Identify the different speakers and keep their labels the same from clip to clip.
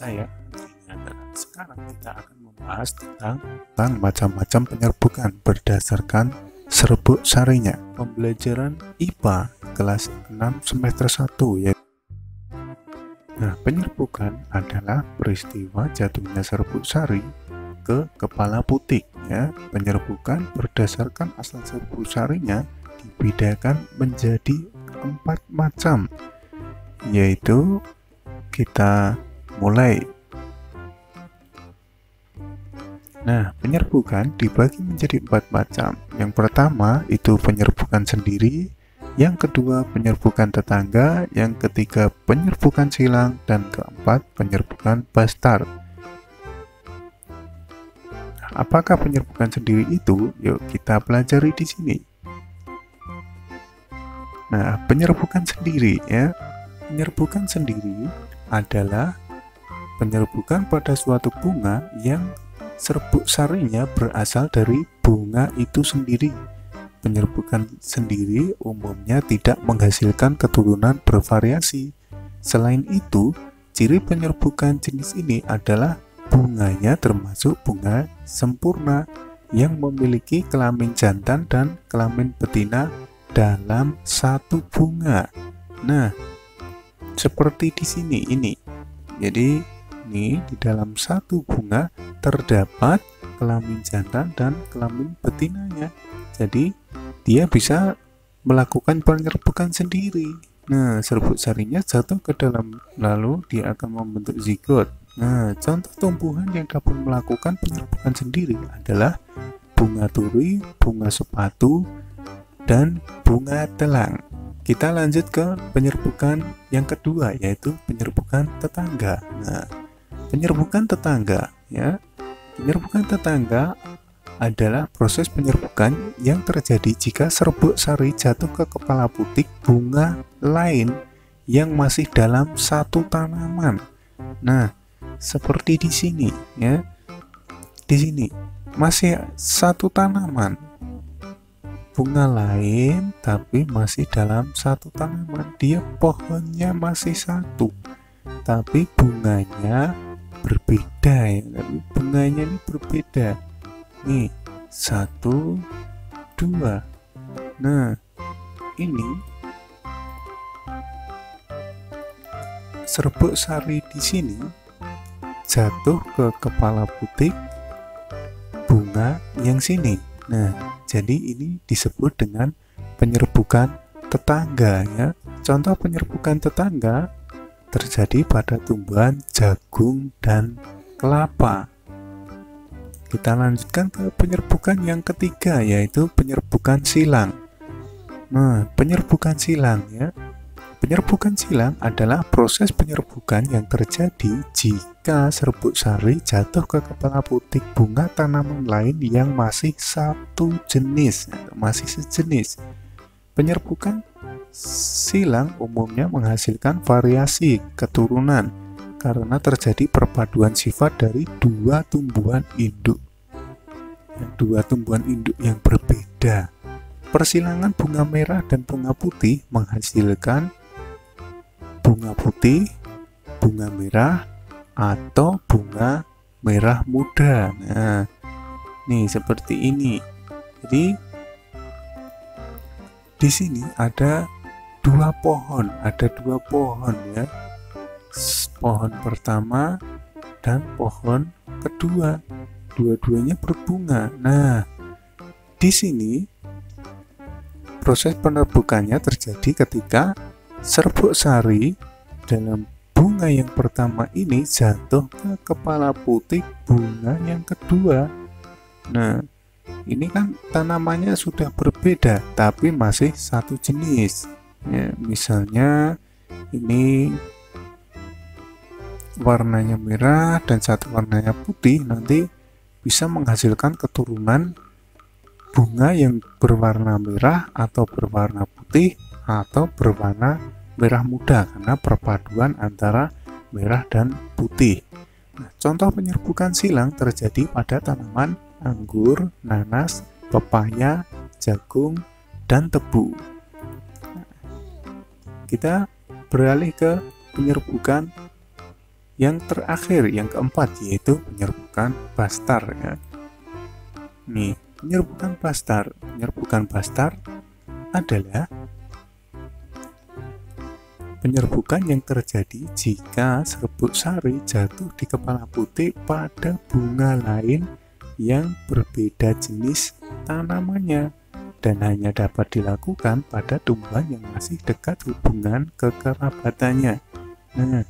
Speaker 1: saya. Sekarang kita akan membahas tentang macam-macam penyerbukan berdasarkan serbuk sarinya. Pembelajaran IPA kelas 6 semester 1 ya. Nah, penyerbukan adalah peristiwa jatuhnya serbuk sari ke kepala putik ya. Penyerbukan berdasarkan asal serbuk sarinya dibedakan menjadi 4 macam, yaitu kita mulai. Nah, penyerbukan dibagi menjadi 4 macam. Yang pertama itu penyerbukan sendiri, yang kedua penyerbukan tetangga, yang ketiga penyerbukan silang, dan keempat penyerbukan bastard. Apakah penyerbukan sendiri itu? Yuk kita pelajari di sini. Nah, penyerbukan sendiri ya. Penyerbukan sendiri adalah penyerbukan pada suatu bunga yang serbuk sarinya berasal dari bunga itu sendiri. Penyerbukan sendiri umumnya tidak menghasilkan keturunan bervariasi. Selain itu, ciri penyerbukan jenis ini adalah bunganya termasuk bunga sempurna yang memiliki kelamin jantan dan kelamin betina dalam satu bunga. Nah, seperti di sini ini. Jadi, ini di dalam satu bunga terdapat kelamin jantan dan kelamin betinanya. Jadi, dia bisa melakukan penyerbukan sendiri. Nah, serbuk sarinya jatuh ke dalam, lalu dia akan membentuk zigot. Nah, contoh tumbuhan yang dapat melakukan penyerbukan sendiri adalah bunga turi, bunga sepatu, dan bunga telang. Kita lanjut ke penyerbukan yang kedua, yaitu penyerbukan tetangga. Nah, penyerbukan tetangga ya. Penyerbukan tetangga adalah proses penyerbukan yang terjadi jika serbuk sari jatuh ke kepala putik bunga lain yang masih dalam satu tanaman. Nah, seperti di sini ya. Di sini masih satu tanaman. Bunga lain tapi masih dalam satu tanaman. Dia pohonnya masih satu, tapi bunganya berbeda ya. Bunganya ini berbeda. Nih, 1, 2. Nah, ini serbuk sari di sini jatuh ke kepala putik bunga yang sini. Nah, jadi ini disebut dengan penyerbukan tetangga ya. Contoh penyerbukan tetangga terjadi pada tumbuhan jagung dan kelapa. Kita lanjutkan ke penyerbukan yang ketiga, yaitu penyerbukan silang. Nah, penyerbukan silang ya. Penyerbukan silang adalah proses penyerbukan yang terjadi jika serbuk sari jatuh ke kepala putik bunga tanaman lain yang masih satu jenis, masih sejenis. Penyerbukan silang umumnya menghasilkan variasi keturunan karena terjadi perpaduan sifat dari dua tumbuhan induk yang berbeda. Persilangan bunga merah dan bunga putih menghasilkan bunga putih, bunga merah, atau bunga merah muda. Nah, nih seperti ini. Jadi di sini ada dua pohon ya. Pohon pertama dan pohon kedua. Dua-duanya berbunga. Nah, di sini proses penyerbukannya terjadi ketika serbuk sari dalam bunga yang pertama ini jatuh ke kepala putik bunga yang kedua. Nah, ini kan tanamannya sudah berbeda tapi masih satu jenis ya. Misalnya ini warnanya merah dan satu warnanya putih, nanti bisa menghasilkan keturunan bunga yang berwarna merah atau berwarna putih atau berwarna merah muda karena perpaduan antara merah dan putih. Nah, contoh penyerbukan silang terjadi pada tanaman anggur, nanas, pepaya, jagung, dan tebu. Kita beralih ke penyerbukan Yang terakhir, yang keempat, yaitu penyerbukan bastar ya. Nih, penyerbukan bastar. Penyerbukan bastar adalah penyerbukan yang terjadi jika serbuk sari jatuh di kepala putik pada bunga lain yang berbeda jenis tanamannya dan hanya dapat dilakukan pada tumbuhan yang masih dekat hubungan kekerabatannya. Nah,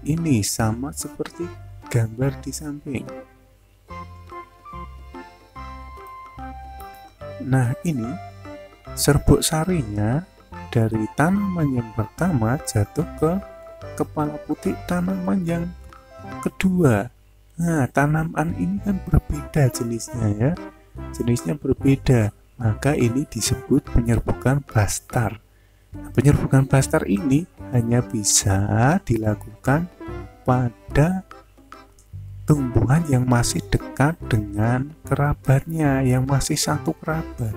Speaker 1: ini sama seperti gambar di samping. Nah, ini serbuk sarinya dari tanaman yang pertama jatuh ke kepala putik tanaman yang kedua. Nah, tanaman ini kan berbeda jenisnya ya. Jenisnya berbeda, maka ini disebut penyerbukan bastar. Nah, penyerbukan bastar ini hanya bisa dilakukan pada tumbuhan yang masih dekat dengan kerabatnya, yang masih satu kerabat.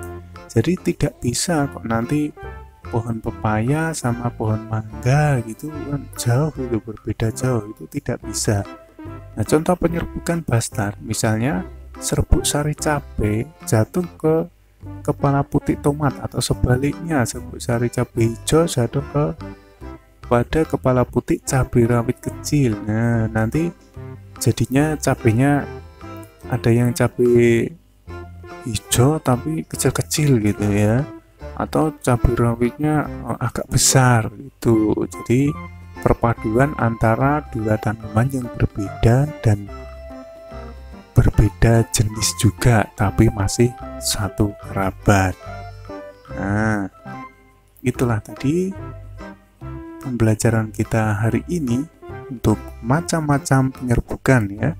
Speaker 1: Jadi tidak bisa kok nanti pohon pepaya sama pohon mangga gitu kan jauh, itu berbeda jauh, itu tidak bisa. Nah, contoh penyerbukan bastar, misalnya serbuk sari cabai jatuh ke kepala putik tomat atau sebaliknya serbuk sari cabai hijau jatuh pada kepala putik cabai rawit kecil. Nah, nanti jadinya cabainya ada yang cabai hijau tapi kecil-kecil gitu ya, atau cabai rawitnya agak besar gitu. Jadi perpaduan antara dua tanaman yang berbeda dan berbeda jenis juga tapi masih satu kerabat. Nah, itulah tadi pembelajaran kita hari ini untuk macam-macam penyerbukan ya.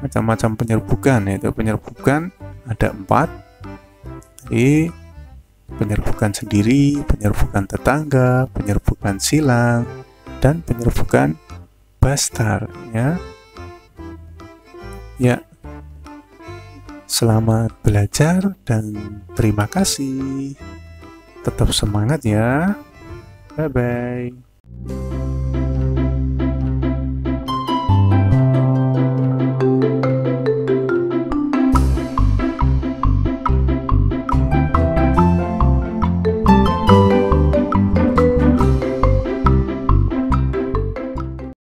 Speaker 1: Macam-macam penyerbukan, yaitu penyerbukan ada 4. Jadi penyerbukan sendiri, penyerbukan tetangga, penyerbukan silang, dan penyerbukan bastar ya. Ya, selamat belajar dan terima kasih. Tetap semangat ya. Bye bye.